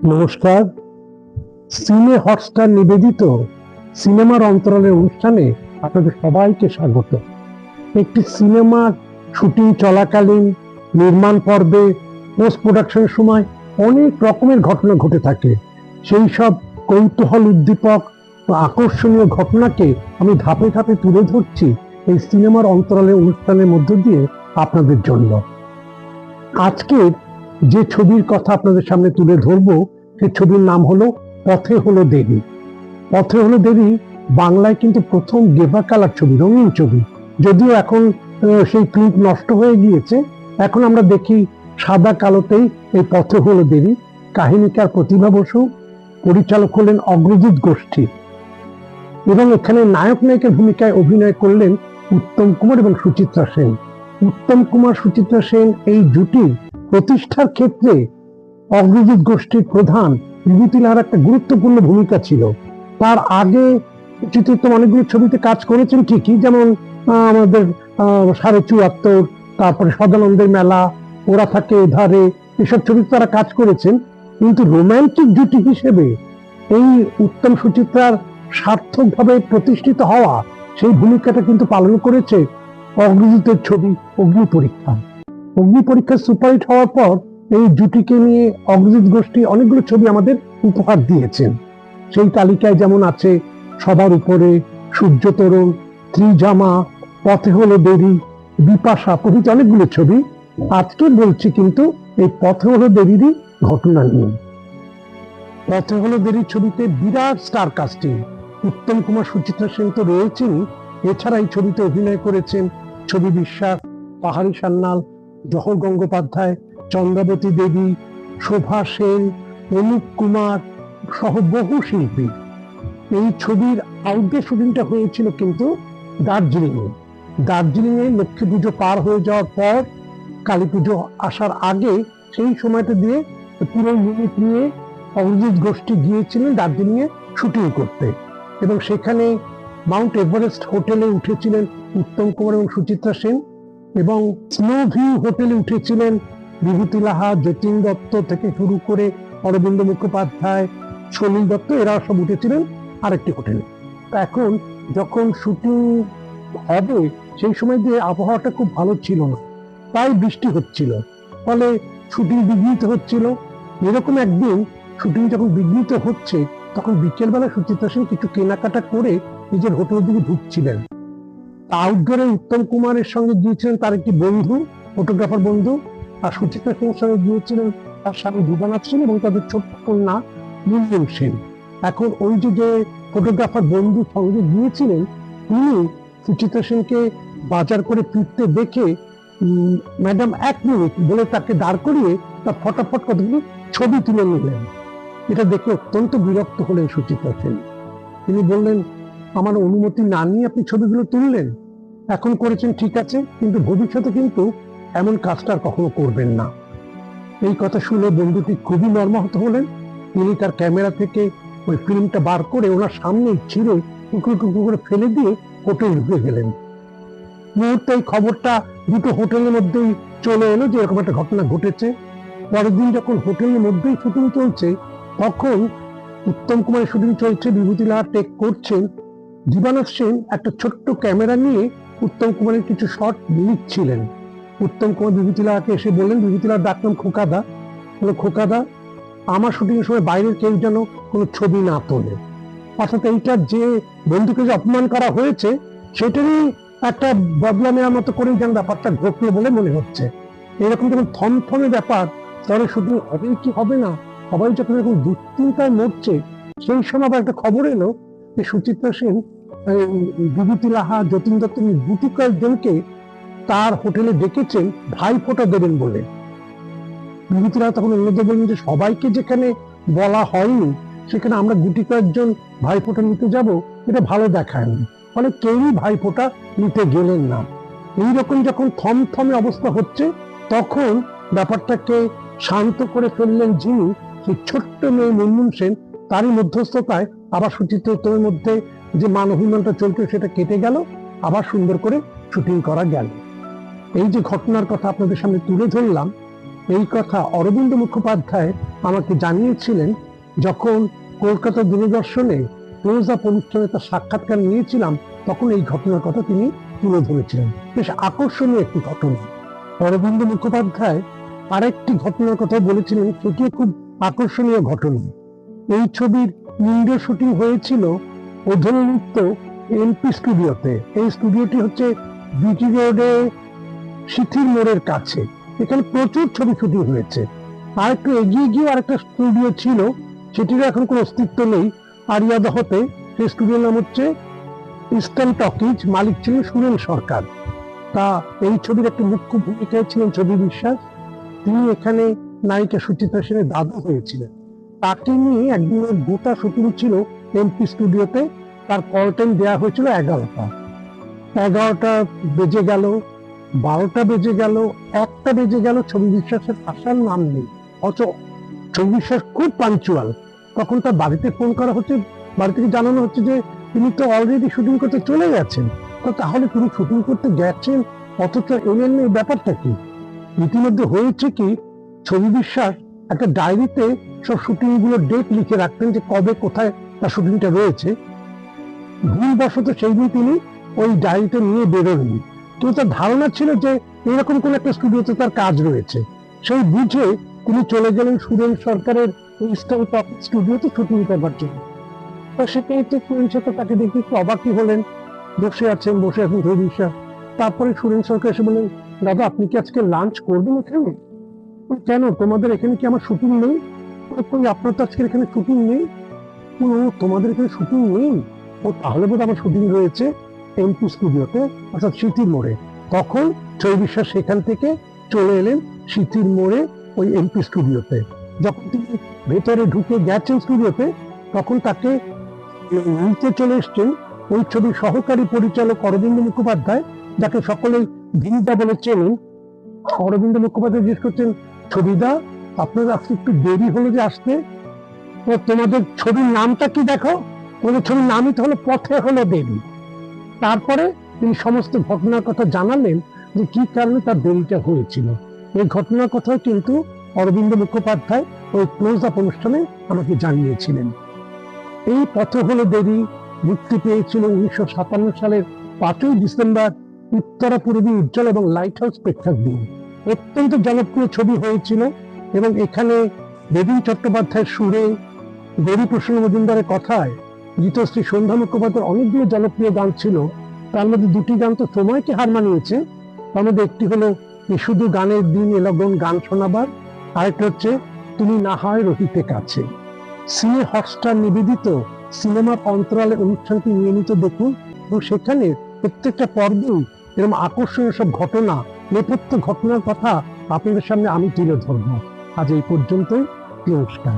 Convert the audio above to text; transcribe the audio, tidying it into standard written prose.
নমস্কার। সিনে হটস্টার নিবেদিত সিনেমার অন্তরালের অনুষ্ঠানে আপনাদের সবাইকে স্বাগত। একটি সিনেমার শুটিং চলাকালীন, নির্মাণ পর্বে, পোস্ট প্রোডাকশনের সময় অনেক রকমের ঘটনা ঘটে থাকে। সেই সব কৌতূহল উদ্দীপক ও আকর্ষণীয় ঘটনাকে আমি ধাপে ধাপে তুলে ধরছি এই সিনেমার অন্তরালের অনুষ্ঠানের মধ্য দিয়ে আপনাদের জন্য। আজকের যে ছবির কথা আপনাদের সামনে তুলে ধরবো, সে ছবির নাম হলো পথে হলো দেরি। পথে হলো দেরি বাংলায় কিন্তু প্রথম গেভা কালার ছবি, রঙিন ছবি। যদিও এখন সেই প্রিন্ট নষ্ট হয়ে গিয়েছে, এখন আমরা দেখি সাদা কালোতেই এই পথে হলো দেরি। কাহিনীকার প্রতিভা বসু, পরিচালক হলেন অগ্রজিৎ গোষ্ঠী, এবং এখানে নায়ক নায়িকার ভূমিকায় অভিনয় করলেন উত্তম কুমার এবং সুচিত্রা সেন। উত্তম কুমার সুচিত্রা সেন এই জুটির প্রতিষ্ঠার ক্ষেত্রে অগ্রজিৎ গোষ্ঠীর প্রধান বিভূতি লাহার একটা গুরুত্বপূর্ণ ভূমিকা ছিল। তার আগে সুচিত্রা অনেকগুলো ছবিতে কাজ করেছেন ঠিকই, যেমন আমাদের ৭৭.৭, তারপরে সদানন্দের মেলা, ওরা থাকে এধারে, এসব ছবিতে তারা কাজ করেছেন। কিন্তু রোমান্টিক জুটি হিসেবে এই উত্তম সুচিত্রার সার্থকভাবে প্রতিষ্ঠিত হওয়া, সেই ভূমিকাটা কিন্তু পালন করেছে অগ্রজিতের ছবি অগ্নি পরীক্ষা। অগ্নি পরীক্ষা সুপারহিট হওয়ার পর এই জুটিকে নিয়ে অগ্রজিৎ গোষ্ঠী অনেকগুলো ছবি আমাদের উপহার দিয়েছেন। সেই তালিকায় যেমন আছে সবার উপরে, সূর্য তরুণ, ত্রিজামা, পথে হলো দেরি, বিপাশা প্রভৃতি অনেকগুলো ছবি। আজকে বলছি কিন্তু এই পথে হলো দেরিরই ঘটনা নিয়ে। পথে হলো দেরি ছবিতে বিরাট স্টার কাস্টিং। উত্তম কুমার সুচিত্রা সেন তো রয়েছেনই, এছাড়া এই ছবিতে অভিনয় করেছেন ছবি বিশ্বাস, পাহাড়ি সান্যাল, জহর গঙ্গোপাধ্যায়, চন্দ্রাবতী দেবী, শোভা সেন, অনুপ কুমার সহ বহু শিল্পী। এই ছবির আউটডোর শুটিংটা হয়েছিল কিন্তু দার্জিলিংয়ে লক্ষ্মী পুজো পার হয়ে যাওয়ার পর, কালী পুজো আসার আগে, সেই সময়টা দিয়ে পুরো ইউনিট নিয়ে অগ্রজিৎ গোষ্ঠী গিয়েছিলেন দার্জিলিংয়ে শুটিং করতে। এবং সেখানে মাউন্ট এভারেস্ট হোটেলে উঠেছিলেন উত্তম কুমার এবং সুচিত্রা সেন, এবং স্নো ভিউ হোটেলে উঠেছিলেন বিভূতি লাহা, যতীন দত্ত থেকে শুরু করে অরবিন্দ মুখোপাধ্যায়, সলিল দত্ত, এরা সব উঠেছিলেন আরেকটি হোটেলে। এখন যখন শুটিং হবে, সেই সময় দিয়ে আবহাওয়াটা খুব ভালো ছিল না, প্রায় বৃষ্টি হচ্ছিল, ফলে শুটিং বিঘ্নিত হচ্ছিল। এরকম একদিন শুটিং যখন বিঘ্নিত হচ্ছে, তখন বিকেলবেলা সুচিত্রা সেন কিছু কেনাকাটা করে নিজের হোটেলের দিকে ঢুকছিলেন। আউটডোরে উত্তম কুমারের সঙ্গে গিয়েছিলেন তার একটি বন্ধু, ফটোগ্রাফার বন্ধু, আর সুচিত্রা সেনের সঙ্গে গিয়েছিলেন তার স্বামী দিবানাথ সেন এবং তাদের ছোট্ট কন্যা মুনমুন সেন। এখন ওই যে ফটোগ্রাফার বন্ধু সঙ্গে গিয়েছিলেন, তিনি সুচিত্রা সেনকে বাজার করে ফিরতে দেখে ম্যাডাম 1 মিনিট বলে তাকে দাঁড় করিয়ে তার ফটাফট কতগুলো ছবি তুলে নিলেন। এটা দেখে অত্যন্ত বিরক্ত হলেন সুচিত্রা সেন। তিনি বললেন, আমার অনুমতি না নিয়ে আপনি ছবিগুলো তুললেন, এখন করেছেন ঠিক আছে, কিন্তু ভবিষ্যতে কিন্তু এমন কাজটা কখনো করবেন না। এই কথা শুনে বন্ধুটি খুবই মর্মাহত হলেন। তিনি তার ক্যামেরা থেকে ওই ফিল্মটা বার করে ওনার সামনে ছিঁড়ে টুকরো টুকরো করে ফেলে দিয়ে হোটেল ঢুকে গেলেন। মুহূর্তে এই খবরটা দুটো হোটেলের মধ্যেই চলে এলো যে এরকম একটা ঘটনা ঘটেছে। পরের দিন যখন হোটেলের মধ্যেই শুটিং চলছে, তখন উত্তম কুমারের শুটিং চলছে, বিভূতি লাহা টেক করছেন, দিবানাথ সেন একটা ছোট্ট ক্যামেরা নিয়ে উত্তম কুমারের কিছু শট নিচ্ছিলেন। উত্তম কুমার বিভূতি লাহাকে এসে বললেন, বিভূতি লাহার ডাকনাম খোকাদা, বলে খোকাদা, আমার শুটিং এর সময় বাইরের কেউ যেন কোনো ছবি না তোলে। অর্থাৎ এইটার যে বন্ধুকে যে অপমান করা হয়েছে, সেটারই একটা বদলা নেওয়ার মতো করেই যেন ব্যাপারটা ঘটলো বলে মনে হচ্ছে। এরকম যখন থমথমে ব্যাপার, তাহলে শুটিং হবে কি হবে না, সবাই যখন এরকম দুশ্চিন্তায় মরছে, সেই সময় আবার একটা খবর এলো যে সুচিত্রা সেন বিভূতি লাহা, যতীন দত্ত গুটি কয়েকজনকে তার হোটেলে ডেকেছেন ভাই ফোঁটা দেবেন বলে। বিভূতি লাহা তখন অন্যদের বললেন যে সবাইকে যেখানে বলা হয়নি, সেখানে আমরা গুটি কয়েকজন ভাই ফোঁটা নিতে যাব, এটা ভালো দেখায় না। ফলে কেউই ভাই ফোঁটা নিতে গেলেন না। এইরকম যখন থমথমে অবস্থা হচ্ছে, তখন ব্যাপারটাকে শান্ত করে ফেললেন যিনি, সেই ছোট্ট মেয়ে মুনমুন সেন, তারই মধ্যস্থতায় আবার সুচিত্রার মধ্যে যে মান অভিমানটা চলছে সেটা কেটে গেল, আবার সুন্দর করে শুটিং করা গেল। এই যে ঘটনার কথা আপনাদের সামনে তুলে ধরলাম, এই কথা অরবিন্দ মুখোপাধ্যায় আমাকে জানিয়েছিলেন যখন কলকাতা দূরদর্শনে ক্লোজ আপ অনুষ্ঠানে তার সাক্ষাৎকার নিয়েছিলাম, তখন এই ঘটনার কথা তিনি তুলে ধরেছিলেন। বেশ আকর্ষণীয় একটি ঘটনা। অরবিন্দ মুখোপাধ্যায় আরেকটি ঘটনার কথা বলেছিলেন, সেটিও খুব আকর্ষণীয় ঘটনা। এই ছবির ইন্ডো শুটিং হয়েছিল অধুনালুপ্ত এমপি স্টুডিওতে। এই স্টুডিওটি হচ্ছে বিটি রোডে সিথির মোড়ের কাছে। এখানে প্রচুর ছবি শুটিং হয়েছে। আর একটু এগিয়ে গিয়ে আরেকটা স্টুডিও ছিল, সেটিরও এখন কোনো অস্তিত্ব নেই, আরিয়াদহতে। সেই স্টুডিওর নাম হচ্ছে ইস্টার্ন টকিজ, মালিক ছিলেন সুরেন সরকার। তা এই ছবির একটা মুখ্য ভূমিকায় ছিলেন ছবি বিশ্বাস। তিনি এখানে নায়িকা সুচিত্রা সেনের দাদু হয়েছিলেন। তাকে নিয়ে একদিনের গোটা শুটিং ছিল এমপি স্টুডিওতে। তার কল টাইম দেওয়া হয়েছিল 11টা। 11টা বেজে গেল, 12টা বেজে গেল, 1টা বেজে গেল, ছবি বিশ্বাসের আসার নাম নেই। অথচ ছবি বিশ্বাস খুব পাঞ্চুয়াল। তখন তার বাড়িতে ফোন করা হচ্ছে, বাড়ি থেকে জানানো হচ্ছে যে তিনি তো অলরেডি শুটিং করতে চলে গেছেন। তাহলে তিনি শুটিং করতে গেছেন অথচ এলেন না, এই ব্যাপারটা কি? ইতিমধ্যে হয়েছে কি, ছবি বিশ্বাস একটা ডায়েরিতে সব শুটিং গুলো ডেট লিখে রাখতেন যে কবে কোথায় তার শুটিংটা রয়েছে। ভুলবশত সেই দিন তিনি ওই ডায়েরিটা নিয়ে বেরোননি। কিন্তু তার ধারণা ছিল যে এরকম কোন একটা স্টুডিওতে তার কাজ রয়েছে। সেই বুঝে তিনি চলে গেলেন সুরেন সরকারের ইস্টার্ন টকিজ স্টুডিওতে শুটিং করবার জন্য। তো সেখানে তো সুরেন সরকার তাকে দেখে একটু অবাকই হলেন। বসে আছেন ছবি বিশ্বাস। তারপরে সুরেন সরকার এসে বললেন, দাদা আপনি কি আজকে লাঞ্চ করবেন এখানে? কেন, তোমাদের এখানে কি আমার শুটিং নেই? আপনার তো আজকে এখানে শুটিং নেই। তোমাদের এখানে শুটিং নেই? ও তাহলে বোধ আমার শুটিং রয়েছে এমপি স্টুডিওতে, অর্থাৎ সিথির মোড়ে। তখন ছবি বিশ্বাস সেখান থেকে চলে এলেন সিথির মোড়ে ওই এমপি স্টুডিওতে। যখন তিনি ভেতরে ঢুকে গেছেন স্টুডিওতে, তখন তাকে নিতে চলে এসছেন ওই ছবির সহকারী পরিচালক অরবিন্দ মুখোপাধ্যায়, যাকে সকলেই ভিনিদা বলে চেনেন। অরবিন্দ মুখোপাধ্যায় জিজ্ঞেস করছেন, ছবিদা আপনার আজকে একটু দেরি হলো যে আসতে? তোমাদের ছবির নামটা কি দেখো? ওদের ছবির নামই তো হলো পথে হলো দেরি। তারপরে তিনি সমস্ত ঘটনার কথা জানালেন যে কি কারণে তার দেরিটা হয়েছিল। এই ঘটনার কথাও কিন্তু অরবিন্দ মুখোপাধ্যায় ওই ক্লোজ আপ অনুষ্ঠানে আমাকে জানিয়েছিলেন। এই পথে হলো দেরি মুক্তি পেয়েছিল 1957 সালের 5ই ডিসেম্বর উত্তরা পূর্বী উজ্জ্বল এবং লাইট হাউস প্রেক্ষাগৃহ। অত্যন্ত জনপ্রিয় ছবি হয়েছিল এবং এখানে বেদিন চট্টোপাধ্যায়ের সুরে, গৌরীপ্রসন্ন মজুমদারের কথায়, গীতশ্রী সন্ধ্যা মুখোপাধ্যায়ের অনেকগুলো জনপ্রিয় গান ছিল। তার মধ্যে দুটি গান তো সময়কে হার মানিয়েছে। তার মধ্যে একটি হলো শুধু গানের দিন এলগন গান শোনাবার, আরেকটা হচ্ছে তুমি না হয় রহিতে কাছে। সিনে হটস্টার নিবেদিত সিনেমার অন্তরালে অনুষ্ঠানটি নিয়মিত দেখুন এবং সেখানে প্রত্যেকটা পর্বেই এরকম আকর্ষণীয় সব ঘটনা, নেপথ্য ঘটনার কথা আপনাদের সামনে আমি তুলে ধরব। আজ এই পর্যন্তই। নমস্কার।